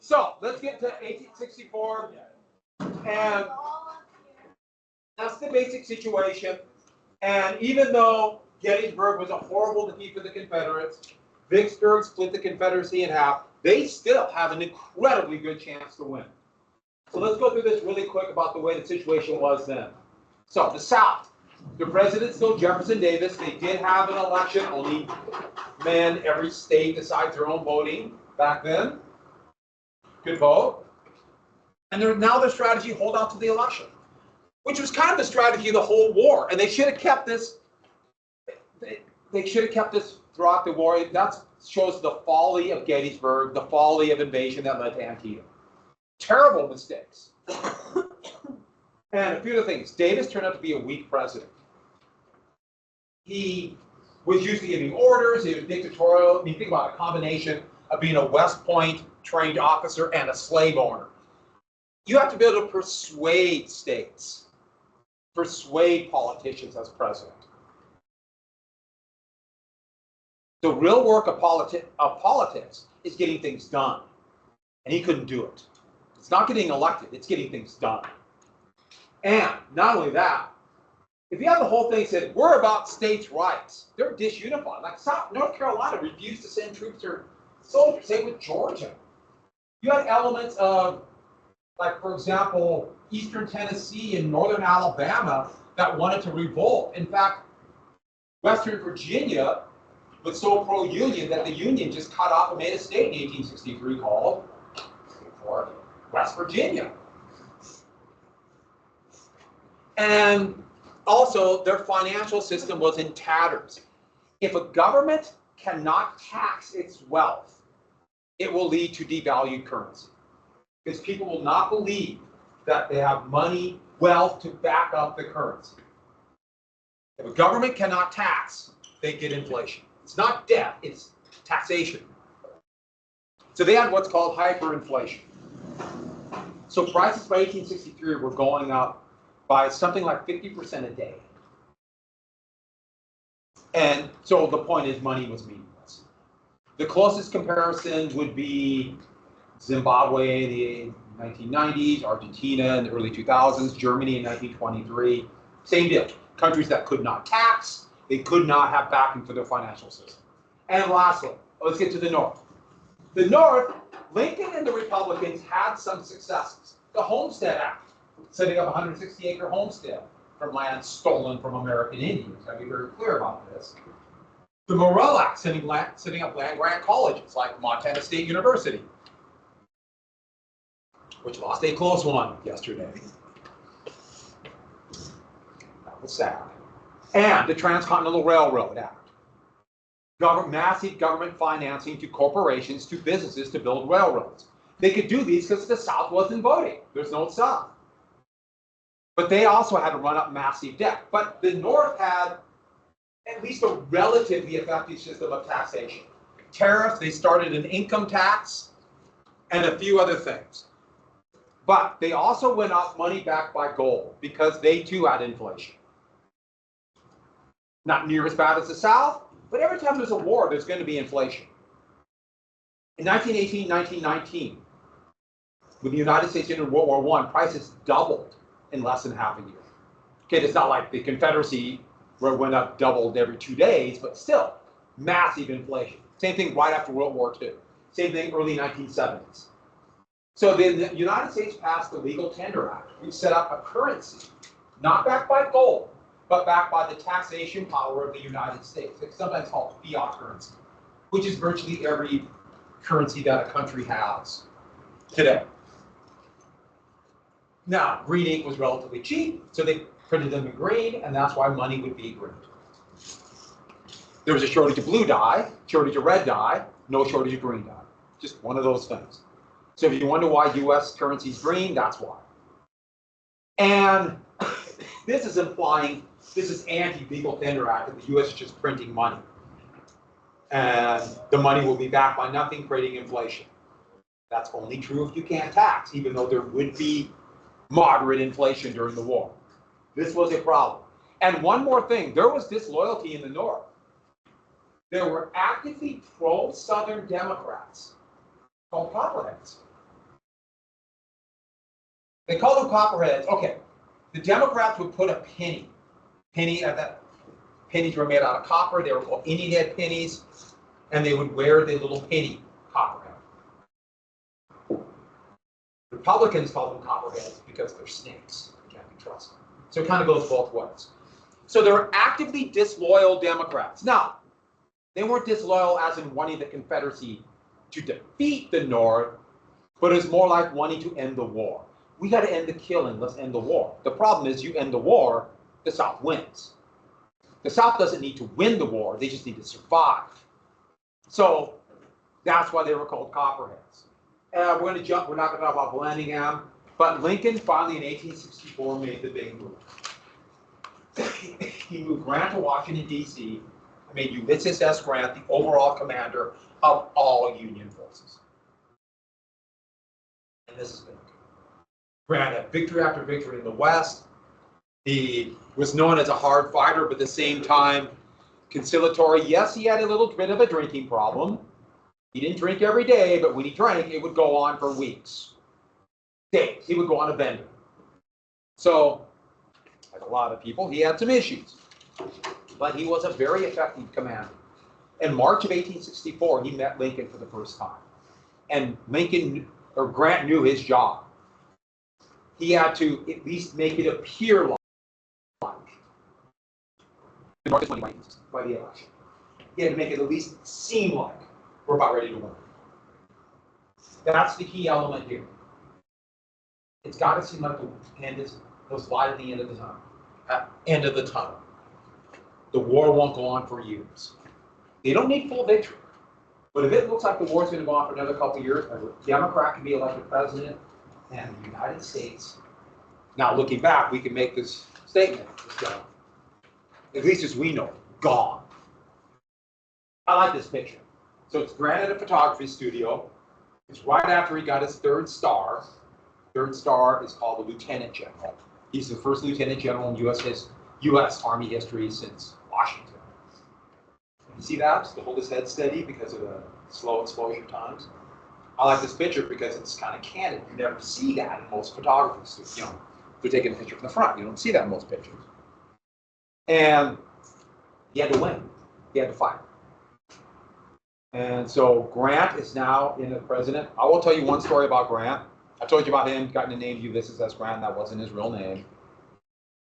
So let's get to 1864, and that's the basic situation. And even though Gettysburg was a horrible defeat for the Confederates, Vicksburg split the Confederacy in half, they still have an incredibly good chance to win. So let's go through this really quick about the way the situation was then. So the South, the president's still Jefferson Davis. They did have an election. Only men, every state decides their own voting back then. Good vote. And now their strategy, hold out to the election, which was kind of the strategy of the whole war. And they should have kept this. They should have kept this throughout the war. That shows the folly of Gettysburg, the folly of invasion that led to Antietam. Terrible mistakes. And a few other things. Davis turned out to be a weak president. He was used to giving orders. He was dictatorial. I mean, think about a combination of being a West Point trained officer and a slave owner. You have to be able to persuade states, persuade politicians as president. The real work of politics is getting things done. And he couldn't do it. It's not getting elected, it's getting things done. And not only that, if you have the whole thing said, we're about states' rights, they're disunified. Like North Carolina refused to send troops or soldiers, same with Georgia. You had elements of, like, for example, Eastern Tennessee and Northern Alabama that wanted to revolt. In fact, Western Virginia was so pro-Union that the Union just cut off and made a state in 1863 called West Virginia. And also, their financial system was in tatters. If a government cannot tax its wealth, it will lead to devalued currency. Because people will not believe that they have money, wealth to back up the currency. If a government cannot tax, they get inflation. It's not debt, it's taxation. So they had what's called hyperinflation. So prices by 1863 were going up by something like 50% a day. And so the point is, money was meaningless. The closest comparison would be Zimbabwe in the 1990s, Argentina in the early 2000s, Germany in 1923. Same deal. Countries that could not tax, they could not have backing for their financial system. And lastly, let's get to the North. The North, Lincoln and the Republicans had some successes. The Homestead Act, setting up a 160-acre homestead from land stolen from American Indians. I'll be very clear about this. The Morrill Act, setting up land-grant colleges like Montana State University, which lost a close one yesterday. That was sad. And the Transcontinental Railroad Act. Massive government financing to corporations, to businesses to build railroads. They could do these because the South wasn't voting. There's no South. But they also had to run up massive debt. But the North had at least a relatively effective system of taxation. Tariffs, they started an income tax, and a few other things. But they also went up money backed by gold because they too had inflation. Not near as bad as the South, but every time there's a war, there's going to be inflation. In 1918, 1919, when the United States entered World War I, prices doubled in less than half a year. Okay, it's not like the Confederacy where it went up doubled every 2 days, but still, massive inflation. Same thing right after World War II. Same thing early 1970s. So the United States passed the Legal Tender Act, which set up a currency, not backed by gold, but backed by the taxation power of the United States. It's sometimes called fiat currency, which is virtually every currency that a country has today. Now, green ink was relatively cheap, so they printed them in green, and that's why money would be green. There was a shortage of blue dye, shortage of red dye, no shortage of green dye. Just one of those things. So if you wonder why U.S. currency is green, that's why. And this is implying this is anti-Legal Tender Act, and the U.S. is just printing money. And the money will be backed by nothing, creating inflation. That's only true if you can't tax, even though there would be moderate inflation during the war. This was a problem. And one more thing, there was disloyalty in the North. There were actively pro-Southern Democrats called Copperheads They call them copperheads. Okay, the Democrats would put a penny at that. Pennies were made out of copper. They were called Indian head pennies, and they would wear the little penny copperhead. Republicans call them copperheads because they're snakes. They can't be trusted. So it kind of goes both ways. So they were actively disloyal Democrats. Now, they weren't disloyal as in wanting the Confederacy to defeat the North, but it's more like wanting to end the war. We got to end the killing. Let's end the war. The problem is you end the war, the South wins. The South doesn't need to win the war. They just need to survive. So that's why they were called copperheads. We're going to jump. We're not going to talk about Bellingham, but Lincoln finally in 1864 made the big move. He moved Grant to Washington, D.C. and made Ulysses S. Grant the overall commander of all Union forces. And this is big. Grant had victory after victory in the West. He was known as a hard fighter, but at the same time, conciliatory. Yes, he had a little bit of a drinking problem. He didn't drink every day, but when he drank, it would go on for weeks, days. He would go on a bender. So, like a lot of people, he had some issues. But he was a very effective commander. In March of 1864, he met Lincoln for the first time. And Grant knew his job. He had to at least make it appear like by the election. He had to make it at least seem like we're about ready to win. That's the key element here. It's got to seem like the end is there's light at the end of the tunnel. End of the tunnel. The war won't go on for years. They don't need full victory. But if it looks like the war's going to go on for another couple of years, a Democrat can be elected president, and the United States. Now, looking back, we can make this statement: at least as we know, gone. I like this picture. So it's Grant at a photography studio. It's right after he got his third star. Third star is called the Lieutenant General. He's the first Lieutenant General in U.S. Army history since Washington. You see that? To hold his head steady because of the slow exposure times. I like this picture because it's kind of candid. You never see that in most photographers. You know, they're taking a picture from the front. You don't see that in most pictures. And he had to win. He had to fight. And so Grant is now in the president. I will tell you one story about Grant. I told you about him gotten the name Ulysses S. Grant. That wasn't his real name.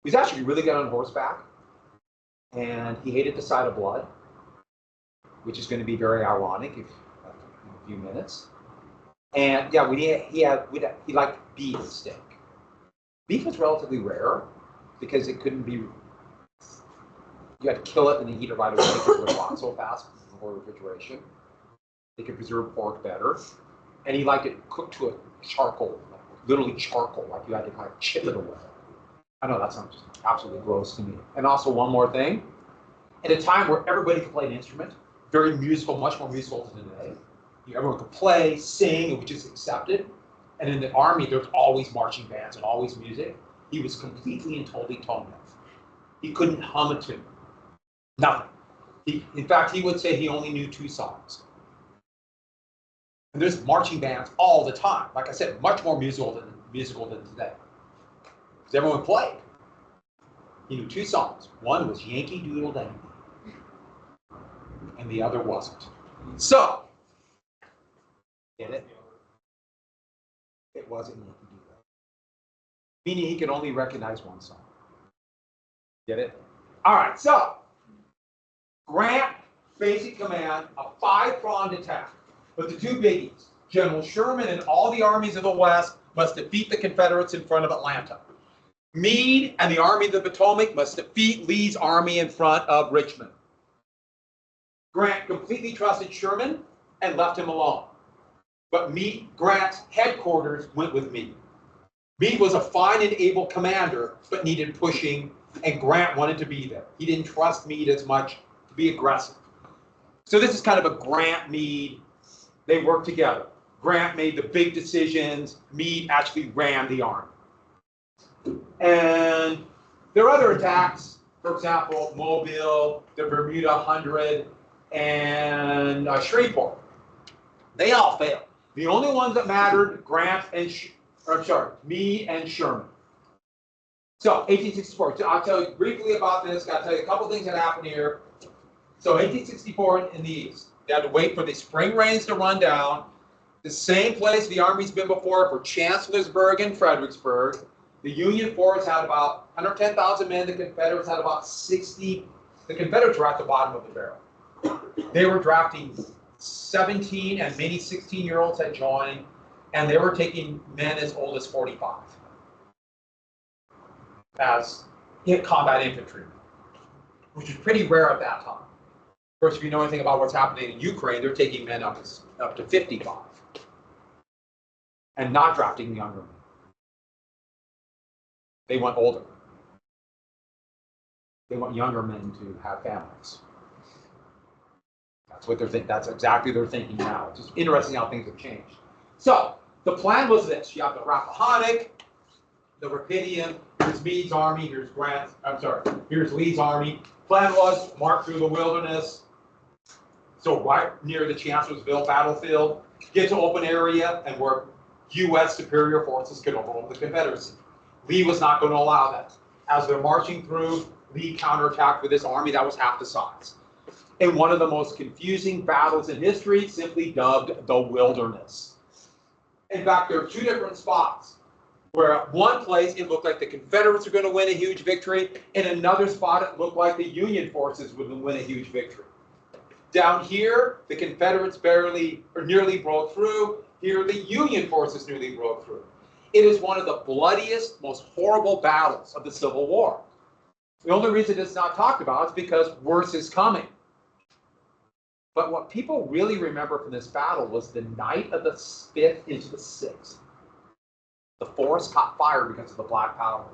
He's actually really good on horseback. And he hated the sight of blood, which is going to be very ironic in a few minutes. And yeah, he liked beef and steak. Beef was relatively rare because it couldn't be. You had to kill it and then eat it right away because it would rot so fast before refrigeration. They could preserve pork better, and he liked it cooked to a charcoal, literally charcoal, like you had to kind of chip it away. I know that sounds just absolutely gross to me. And also one more thing, at a time where everybody could play an instrument, very musical, much more musical than today. Everyone could play, sing, which is accepted. And in the army, there's always marching bands and always music. He was completely and totally tone deaf. He couldn't hum a tune. Nothing. In fact, he would say he only knew 2 songs. And there's marching bands all the time. Like I said, much more musical than today. Because everyone played. He knew 2 songs. One was Yankee Doodle Dandy, and the other wasn't. So, get it? It wasn't Yankee Doodle Dandy. Meaning he could only recognize 1 song. Get it? All right, so Grant, basic command, a 5-pronged attack. But the 2 biggies, General Sherman and all the armies of the West must defeat the Confederates in front of Atlanta. Meade and the Army of the Potomac must defeat Lee's army in front of Richmond. Grant completely trusted Sherman and left him alone. But Grant's headquarters went with Meade. Meade was a fine and able commander, but needed pushing, and Grant wanted to be there. He didn't trust Meade as much to be aggressive. So this is kind of a Grant-Meade. They worked together. Grant made the big decisions. Meade actually ran the army. And there are other attacks, for example, Mobile, the Bermuda 100, and Shreveport. They all failed. The only ones that mattered, Grant and or I'm sorry, Meade and Sherman. So 1864. So I'll tell you briefly about this. I'll tell you a couple things that happened here. So 1864 in the East, they had to wait for the spring rains to run down. The same place the Army's been before for Chancellorsburg and Fredericksburg. The Union force had about 110,000 men. The Confederates had about 60. The Confederates were at the bottom of the barrel. They were drafting 17 and many 16-year-olds had joined, and they were taking men as old as 45 as combat infantry, which was pretty rare at that time. Of course, if you know anything about what's happening in Ukraine, they're taking men up to 55 and not drafting younger men. They want older. They want younger men to have families. That's what they're thinking. That's exactly what they're thinking now. It's just interesting how things have changed. So the plan was this: you have the Rappahannock, the Rapidian. Here's Meade's army. Here's Grant's. I'm sorry. Here's Lee's army. Plan was march through the wilderness. So right near the Chancellorsville battlefield, get to open area and where U.S. superior forces could overwhelm the Confederacy. Lee was not going to allow that. As they're marching through, Lee counterattacked with his army that was half the size. In one of the most confusing battles in history, simply dubbed the Wilderness. In fact, there are two different spots where at one place it looked like the Confederates were going to win a huge victory. In another spot, it looked like the Union forces would win a huge victory. Down here, the Confederates barely or nearly broke through. Here, the Union forces nearly broke through. It is one of the bloodiest, most horrible battles of the Civil War. The only reason it's not talked about is because worse is coming. But what people really remember from this battle was the night of the 5th into the 6th. The forest caught fire because of the black powder.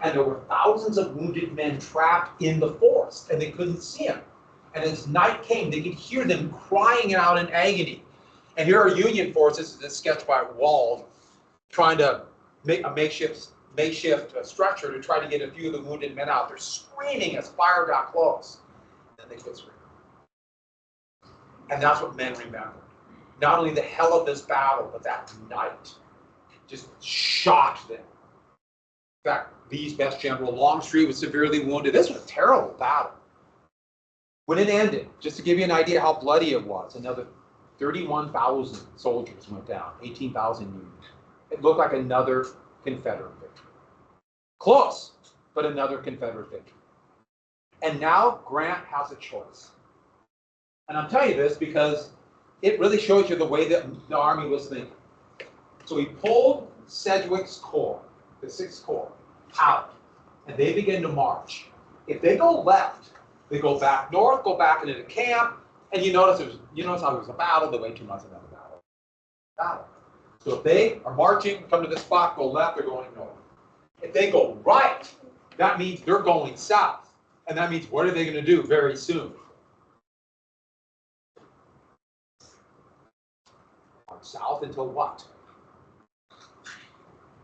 And there were thousands of wounded men trapped in the forest, and they couldn't see them. And as night came, they could hear them crying out in agony. And here are Union forces, this is sketched by Wald, trying to make a makeshift structure to try to get a few of the wounded men out. They're screaming as fire got close. And then they quit screaming. And that's what men remembered. Not only the hell of this battle, but that night just shocked them. In fact, Lee's best general, Longstreet, was severely wounded. This was a terrible battle. When it ended, just to give you an idea how bloody it was, another 31,000 soldiers went down, 18,000 Union. It looked like another Confederate victory. Close, but another Confederate victory. And now Grant has a choice. And I'm telling you this because it really shows you the way that the Army was thinking. So he pulled Sedgwick's corps, the 6th Corps, out, and they begin to march. If they go left, they go back north, go back into the camp, and you notice how there was a battle, they wait 2 months, another battle. So if they are marching, come to this spot, go left, they're going north. If they go right, that means they're going south. And that means what are they going to do very soon? South until what?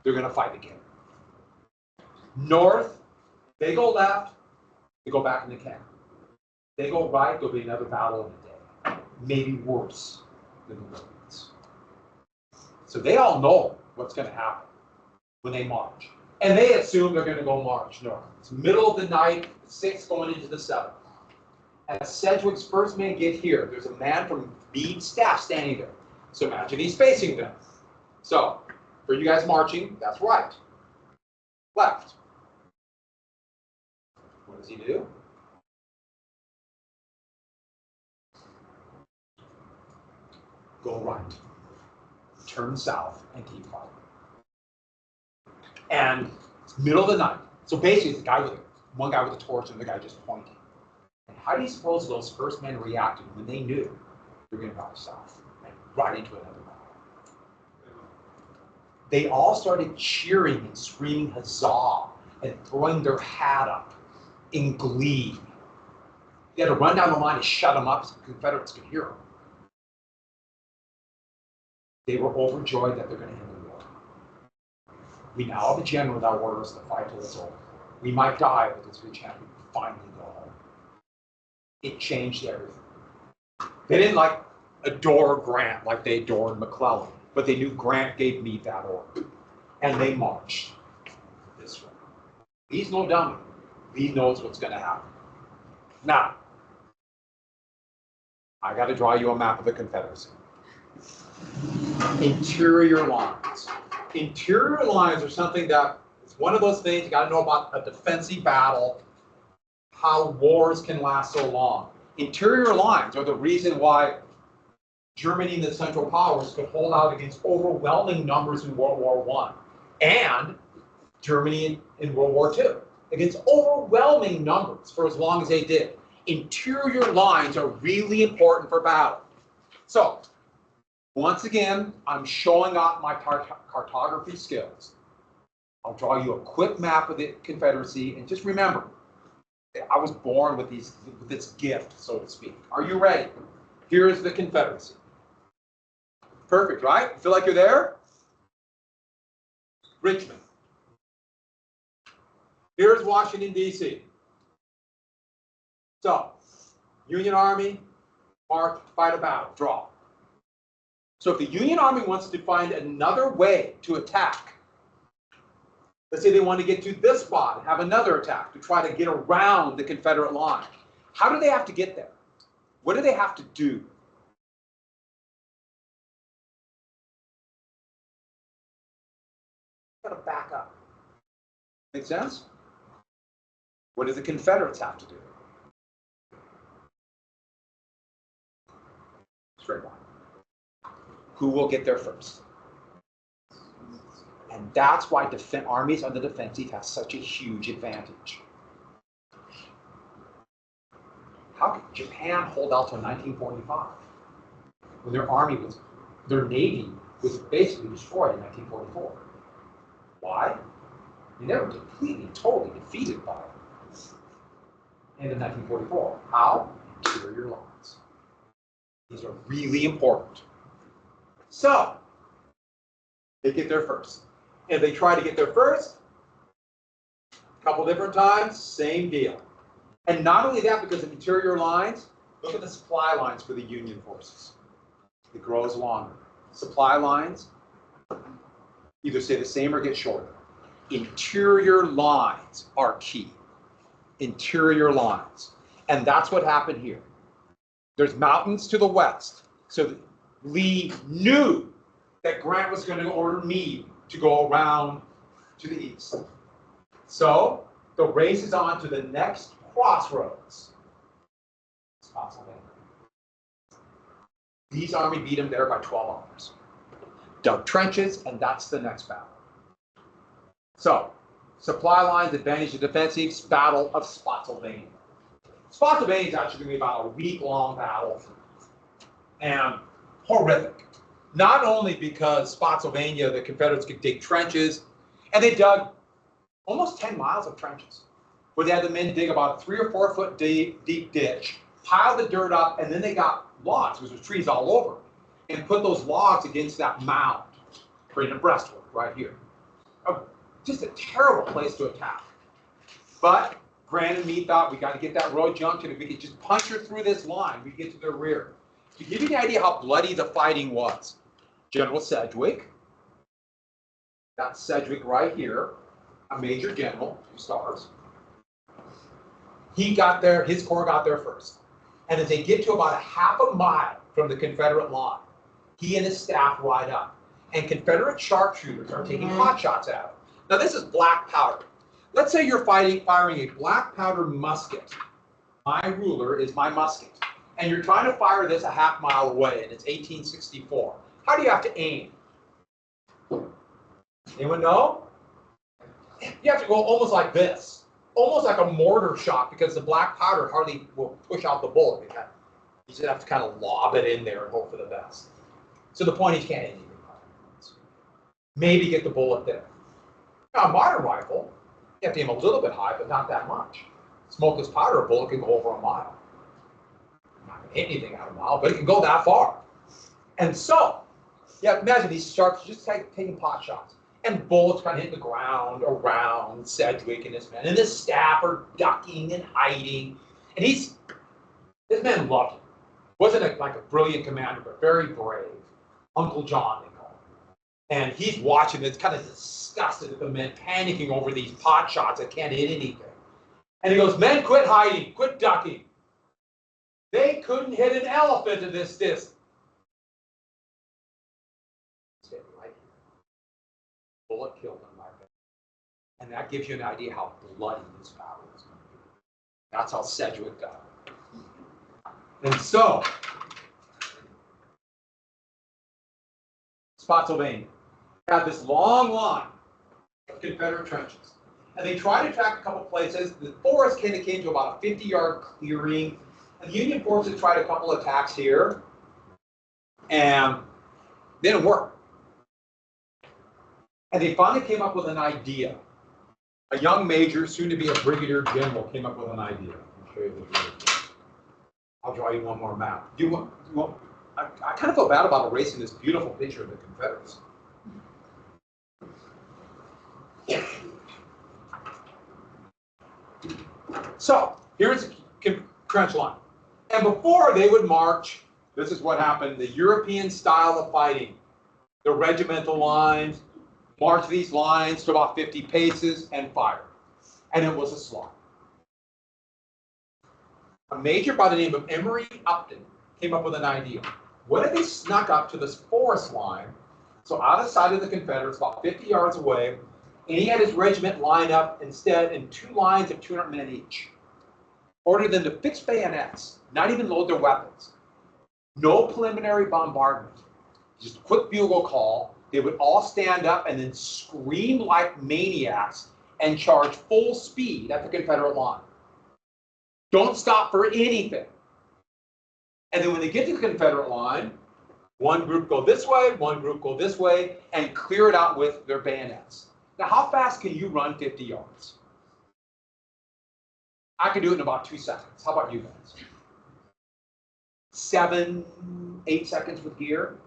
They're going to fight again. North, they go left, they go back in the camp. They go right, there'll be another battle in a day. Maybe worse than the Wilderness. So they all know what's going to happen when they march. And they assume they're going to go march north. It's middle of the night, the 6th going into the 7th. As Sedgwick's first men get here, there's a man from Meade's staff standing there. So imagine he's facing them. So, for you guys marching, that's right. Left. What does he do? Go right. Turn south and keep fighting. And it's middle of the night. So basically, it's one guy with a torch and the guy just pointing. And how do you suppose those first men reacted when they knew they were going to go south and right into another battle? They all started cheering and screaming huzzah and throwing their hat up in glee. They had to run down the line and shut them up so the Confederates could hear them. They were overjoyed that they're going to end the war. We now have a general that orders to fight till it's over. We might die, but this rich champion will finally go home. It changed everything. They didn't adore Grant like they adored McClellan, but they knew Grant gave Meade that order. and they marched this way. Lee's no dummy. Lee knows what's going to happen. Now, I got to draw you a map of the Confederacy. Interior lines. Interior lines are something that is one of those things you got to know about a defensive battle, how wars can last so long. Interior lines are the reason why Germany and the Central Powers could hold out against overwhelming numbers in World War I, and Germany in World War II, against overwhelming numbers for as long as they did. Interior lines are really important for battle. So, once again, I'm showing off my cartography skills. I'll draw you a quick map of the Confederacy, and just remember, I was born with this gift, so to speak. Are you ready? Here is the Confederacy. Perfect, right? Feel like you're there? Richmond. Here's Washington, D.C. So, Union Army, march, fight a battle, draw. So if the Union Army wants to find another way to attack, let's say they want to get to this spot and have another attack to try to get around the Confederate line. How do they have to get there? What do they have to do? Got to back up. Make sense? What do the Confederates have to do? Straight line. Who will get there first? And that's why armies on the defensive have such a huge advantage. How could Japan hold out till 1945 when their navy was basically destroyed in 1944? Why? They were completely, totally defeated by it. End of 1944. How? Interior lines. These are really important. So, they get there first. And they try to get there first, a couple different times, same deal. And not only that, because of interior lines, look at the supply lines for the Union forces. It grows longer. Supply lines either stay the same or get shorter. Interior lines are key. Interior lines. And that's what happened here. There's mountains to the west. So Lee knew that Grant was going to order Meade to go around to the east. So the race is on to the next crossroads. Spotsylvania. Lee's army beat him there by 12 hours. Dug trenches, and that's the next battle. So, supply lines, advantage of defensives, Battle of Spotsylvania. Spotsylvania is actually going to be about a week-long battle, and horrific. Not only because Spotsylvania, the Confederates could dig trenches, and they dug almost 10 miles of trenches, where they had the men dig about a 3 or 4 foot deep ditch, pile the dirt up, and then they got logs, because there's trees all over, and put those logs against that mound, creating a breastwork right here. Just a terrible place to attack. But Grant and Meade thought, we got to get that road junction. If we could just punch her through this line, we get to their rear. To give you an idea how bloody the fighting was, General Sedgwick, that's Sedgwick right here, a major general, 2 stars. He got there, his corps got there first. And as they get to about a half a mile from the Confederate line, he and his staff ride up. And Confederate sharpshooters are taking pot shots at him. Now this is black powder. Let's say you're firing a black powder musket. My ruler is my musket. And you're trying to fire this a half mile away, and it's 1864. How do you have to aim? Anyone know? You have to go almost like this. Almost like a mortar shot, because the black powder hardly will push out the bullet. You just have to kind of lob it in there and hope for the best. So the point is you can't aim. Maybe get the bullet there. Now, a modern rifle, you have to aim a little bit high, but not that much. Smokeless powder, a bullet can go over a mile. Not going to hit anything out of a mile, but it can go that far. And so, yeah, imagine these sharps just taking pot shots. And bullets kind of hitting the ground around Sedgwick and his men. And his staff are ducking and hiding. And his men loved him. Wasn't like a brilliant commander, but very brave. Uncle John, they call him. And he's watching this, kind of disgusted at the men panicking over these pot shots that can't hit anything. And he goes, men, quit hiding, quit ducking. They couldn't hit an elephant at this distance. Bullet killed him like that. And that gives you an idea how bloody this battle is going to be. That's how Sedgwick got it. And so, Spotsylvania had this long line of Confederate trenches. And they tried to attack a couple places. The forest kind of came to about a 50-yard clearing. And the Union forces tried a couple attacks here. And they didn't work. And they finally came up with an idea. A young major, soon to be a brigadier general, came up with an idea. I'll show you this really quick. I'll draw you one more map. I kind of feel bad about erasing this beautiful picture of the Confederates. So, here's the trench line. And before they would march, this is what happened, the European style of fighting. The regimental lines, march these lines to about 50 paces and fire. And it was a slaughter. A major by the name of Emory Upton came up with an idea. What if they snuck up to this forest line, so out of sight of the Confederates, about 50 yards away, and he had his regiment line up instead in 2 lines of 200 men each. Ordered them to fix bayonets, not even load their weapons. No preliminary bombardment. Just a quick bugle call. They would all stand up and then scream like maniacs and charge full speed at the Confederate line. Don't stop for anything. And then when they get to the Confederate line, one group go this way, one group go this way, and clear it out with their bayonets. Now, how fast can you run 50 yards? I can do it in about 2 seconds. How about you guys? 7, 8 seconds with gear.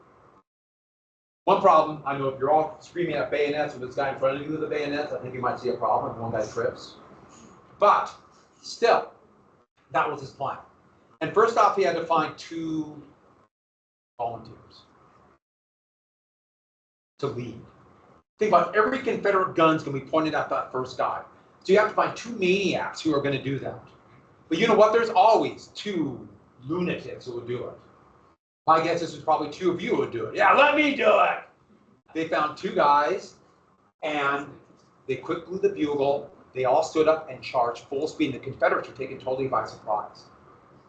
One problem, I know if you're all screaming at bayonets, if this guy in front of you with the bayonets, I think you might see a problem if one guy trips. But still, that was his plan. And first off, he had to find 2 volunteers to lead. Think about every Confederate gun's going to be pointed at that first guy. So you have to find 2 maniacs who are going to do that. But you know what? There's always 2 lunatics who would do it. My guess is there's probably 2 of you who would do it. Yeah, let me do it. They found 2 guys, and they quick blew the bugle. They all stood up and charged full speed. And the Confederates were taken totally by surprise.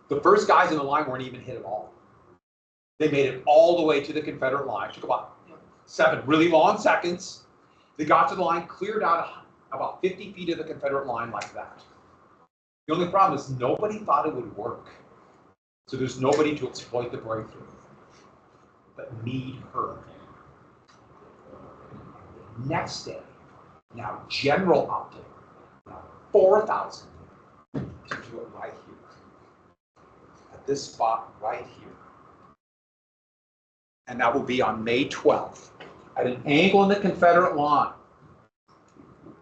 The first guys in the line weren't even hit at all. They made it all the way to the Confederate line. It took about 7 really long seconds. They got to the line, cleared out about 50 feet of the Confederate line like that. The only problem is nobody thought it would work. So there's nobody to exploit the breakthrough. But Meade heard. Next day, now General Upton, now 4,000 to do it right here. At this spot right here. And that will be on May 12th, at an angle in the Confederate line,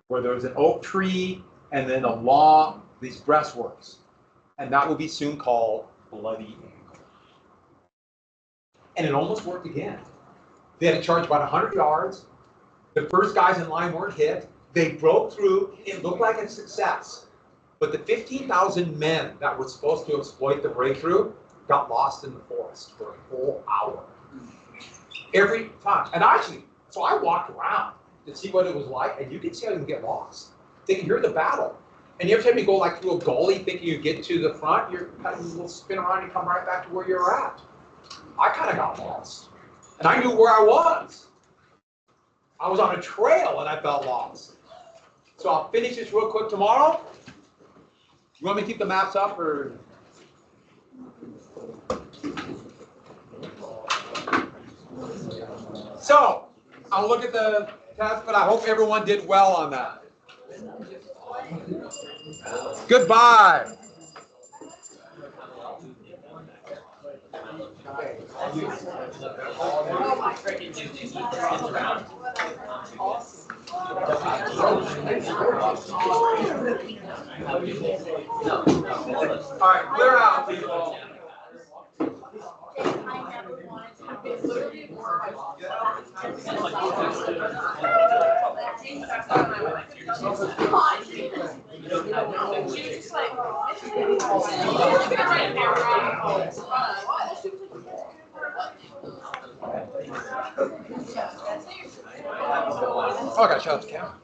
where there's an oak tree and then along these breastworks. And that will be soon called Bloody Angle. And it almost worked again. They had to charge about 100 yards. The first guys in line weren't hit. They broke through. It looked like a success. But the 15,000 men that were supposed to exploit the breakthrough got lost in the forest for a whole hour. Every time. And actually, so I walked around to see what it was like, and you can see how you can get lost. They can hear the battle. And every time you go like through a gully thinking you get to the front, you're kind of a little spin around and come right back to where you're at. I kind of got lost. And I knew where I was. I was on a trail and I felt lost. So I'll finish this real quick tomorrow. You want me to keep the maps up or? So I'll look at the test, but I hope everyone did well on that. Goodbye. All right, clear out, people. I never wanted to. Oh, I gotta shut up the camera.